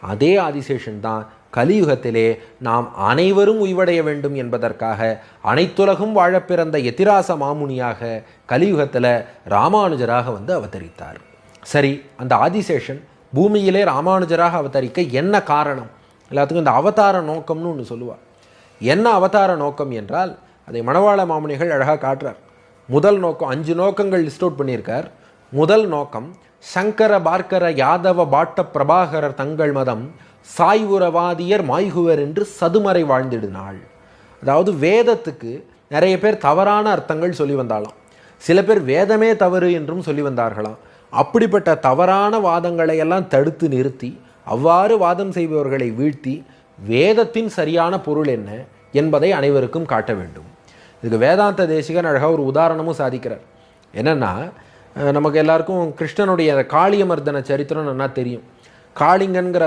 அதே ஆதிசேஷன் தான் கலியுகத்திலே நாம் அனைவரும் உய்வடைய வேண்டும் என்பதற்காக அனைத்துலகும் வாழ பிறந்த எதிராச மாமுனியாக கலியுகத்தில் ராமானுஜராக வந்து அவதரித்தார். சரி, அந்த ஆதிசேஷன் பூமியிலே ராமானுஜராக அவதரிக்க என்ன காரணம்? எல்லாத்துக்கும் இந்த அவதார நோக்கம்னு ஒன்று சொல்லுவார். என்ன அவதார நோக்கம் என்றால் அதை மணவாள மாமுனிகள் அழகாக காட்டுறார். முதல் நோக்கம், 5 நோக்கங்கள் லிஸ்ட் அவுட் பண்ணியிருக்கார். முதல் நோக்கம், சங்கர பார்க்கர யாதவ பாட்ட பிரபாகரர் தங்கள் மதம் சாய்வுரவாதியர் மாய்குவர் என்று சதுமறை வாழ்ந்திடு நாள். அதாவது வேதத்துக்கு நிறைய பேர் தவறான அர்த்தங்கள் சொல்லி வந்தாலாம், சில பேர் வேதமே தவறு என்றும் சொல்லி வந்தார்களாம். அப்படிப்பட்ட தவறான வாதங்களை எல்லாம் தடுத்து நிறுத்தி அவ்வாறு வாதம் செய்பவர்களை வீழ்த்தி வேதத்தின் சரியான பொருள் என்ன என்பதை அனைவருக்கும் காட்ட வேண்டும். இதுக்கு வேதாந்த தேசிகன் அழகாக ஒரு உதாரணமும் சாதிக்கிறார். என்னென்னா, நமக்கு எல்லாருக்கும் கிருஷ்ணனுடைய காளியமர்தன சரித்திரம் நல்லா தெரியும். காளிங்கன்கிற